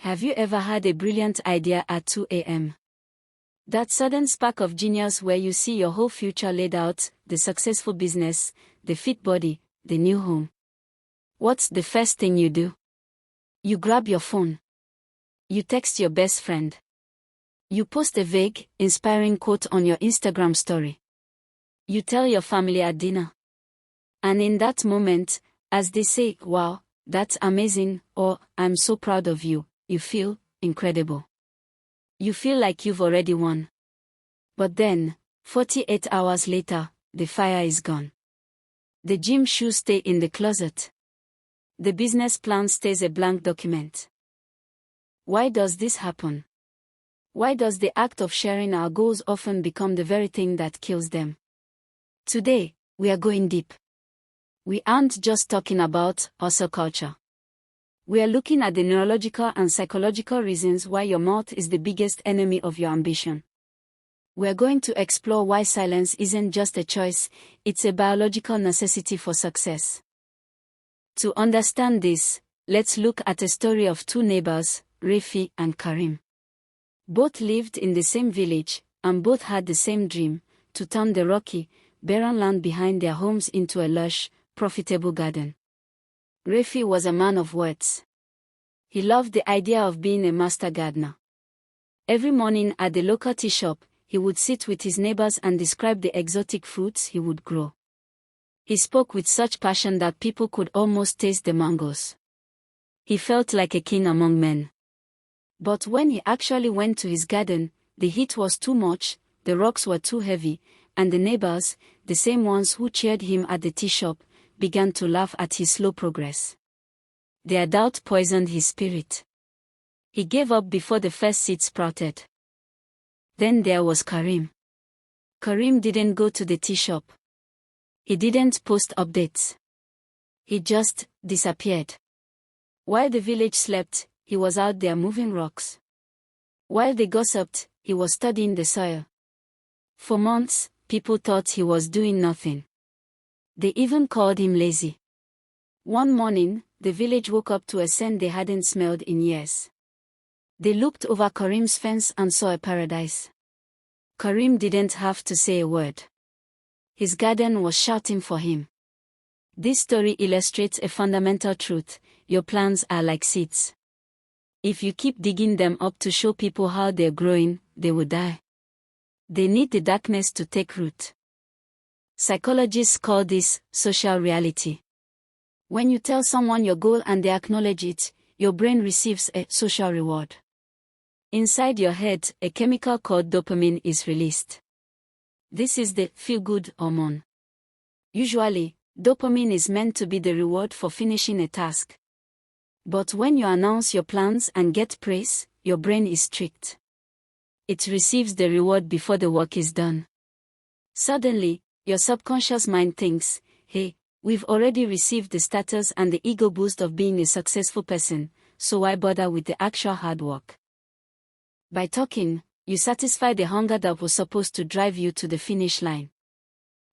Have you ever had a brilliant idea at 2 a.m.? That sudden spark of genius where you see your whole future laid out, the successful business, the fit body, the new home. What's the first thing you do? You grab your phone. You text your best friend. You post a vague, inspiring quote on your Instagram story. You tell your family at dinner. And in that moment, as they say, "Wow, that's amazing," or "I'm so proud of you," you feel incredible. You feel like you've already won. But then, 48 hours later, the fire is gone. The gym shoes stay in the closet. The business plan stays a blank document. Why does this happen? Why does the act of sharing our goals often become the very thing that kills them? Today, we are going deep. We aren't just talking about hustle culture. We are looking at the neurological and psychological reasons why your mouth is the biggest enemy of your ambition. We are going to explore why silence isn't just a choice, it's a biological necessity for success. To understand this, let's look at a story of two neighbors, Rafie and Kareem. Both lived in the same village, and both had the same dream, to turn the rocky, barren land behind their homes into a lush, profitable garden. Rafie was a man of words. He loved the idea of being a master gardener. Every morning at the local tea shop, he would sit with his neighbors and describe the exotic fruits he would grow. He spoke with such passion that people could almost taste the mangoes. He felt like a king among men. But when he actually went to his garden, the heat was too much, the rocks were too heavy, and the neighbors, the same ones who cheered him at the tea shop, began to laugh at his slow progress. Their doubt poisoned his spirit. He gave up before the first seed sprouted. Then there was Kareem. Kareem didn't go to the tea shop. He didn't post updates. He just disappeared. While the village slept, he was out there moving rocks. While they gossiped, he was studying the soil. For months, people thought he was doing nothing. They even called him lazy. One morning, the village woke up to a scent they hadn't smelled in years. They looked over Kareem's fence and saw a paradise. Kareem didn't have to say a word. His garden was shouting for him. This story illustrates a fundamental truth: your plans are like seeds. If you keep digging them up to show people how they're growing, they will die. They need the darkness to take root. Psychologists call this social reality. When you tell someone your goal and they acknowledge it, your brain receives a social reward. Inside your head, a chemical called dopamine is released. This is the feel-good hormone. Usually, dopamine is meant to be the reward for finishing a task. But when you announce your plans and get praise, your brain is tricked. It receives the reward before the work is done. Suddenly, your subconscious mind thinks, "Hey, we've already received the status and the ego boost of being a successful person, so why bother with the actual hard work?" By talking, you satisfy the hunger that was supposed to drive you to the finish line.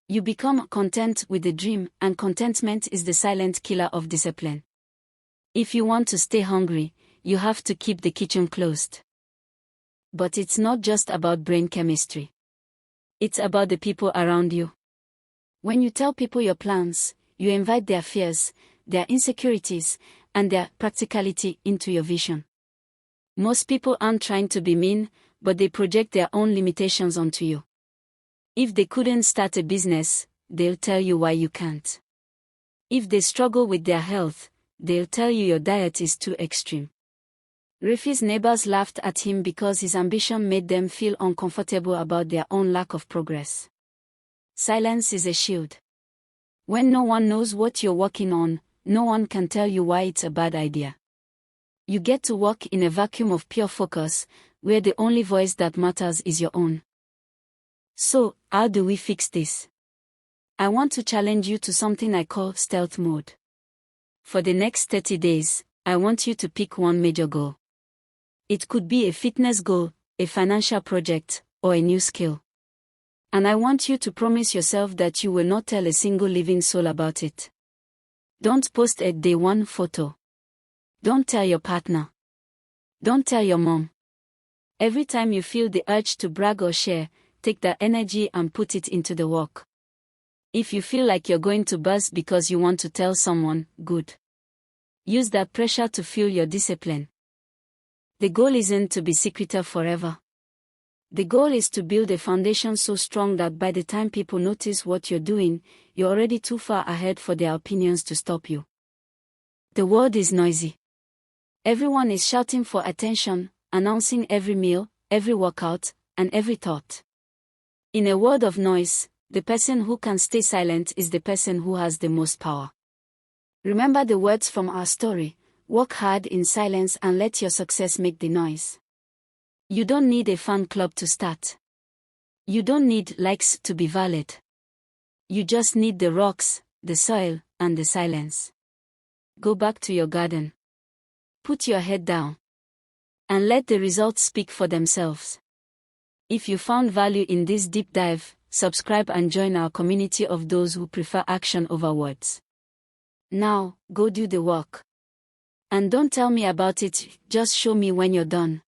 You become content with the dream, and contentment is the silent killer of discipline. If you want to stay hungry, you have to keep the kitchen closed. But it's not just about brain chemistry. It's about the people around you. When you tell people your plans, you invite their fears, their insecurities, and their practicality into your vision. Most people aren't trying to be mean, but they project their own limitations onto you. If they couldn't start a business, they'll tell you why you can't. If they struggle with their health, they'll tell you your diet is too extreme. Rafie's neighbors laughed at him because his ambition made them feel uncomfortable about their own lack of progress. Silence is a shield. When no one knows what you're working on, no one can tell you why it's a bad idea. You get to walk in a vacuum of pure focus, where the only voice that matters is your own. So, how do we fix this? I want to challenge you to something I call stealth mode. For the next 30 days, I want you to pick one major goal. It could be a fitness goal, a financial project, or a new skill. And I want you to promise yourself that you will not tell a single living soul about it. Don't post a day one photo. Don't tell your partner. Don't tell your mom. Every time you feel the urge to brag or share, take that energy and put it into the work. If you feel like you're going to buzz because you want to tell someone, good. Use that pressure to fuel your discipline. The goal isn't to be secretive forever. The goal is to build a foundation so strong that by the time people notice what you're doing, you're already too far ahead for their opinions to stop you. The world is noisy. Everyone is shouting for attention, announcing every meal, every workout, and every thought. In a world of noise, the person who can stay silent is the person who has the most power. Remember the words from our story: work hard in silence and let your success make the noise. You don't need a fan club to start. You don't need likes to be valid. You just need the rocks, the soil, and the silence. Go back to your garden. Put your head down. And let the results speak for themselves. If you found value in this deep dive, subscribe and join our community of those who prefer action over words. Now, go do the work. And don't tell me about it, just show me when you're done.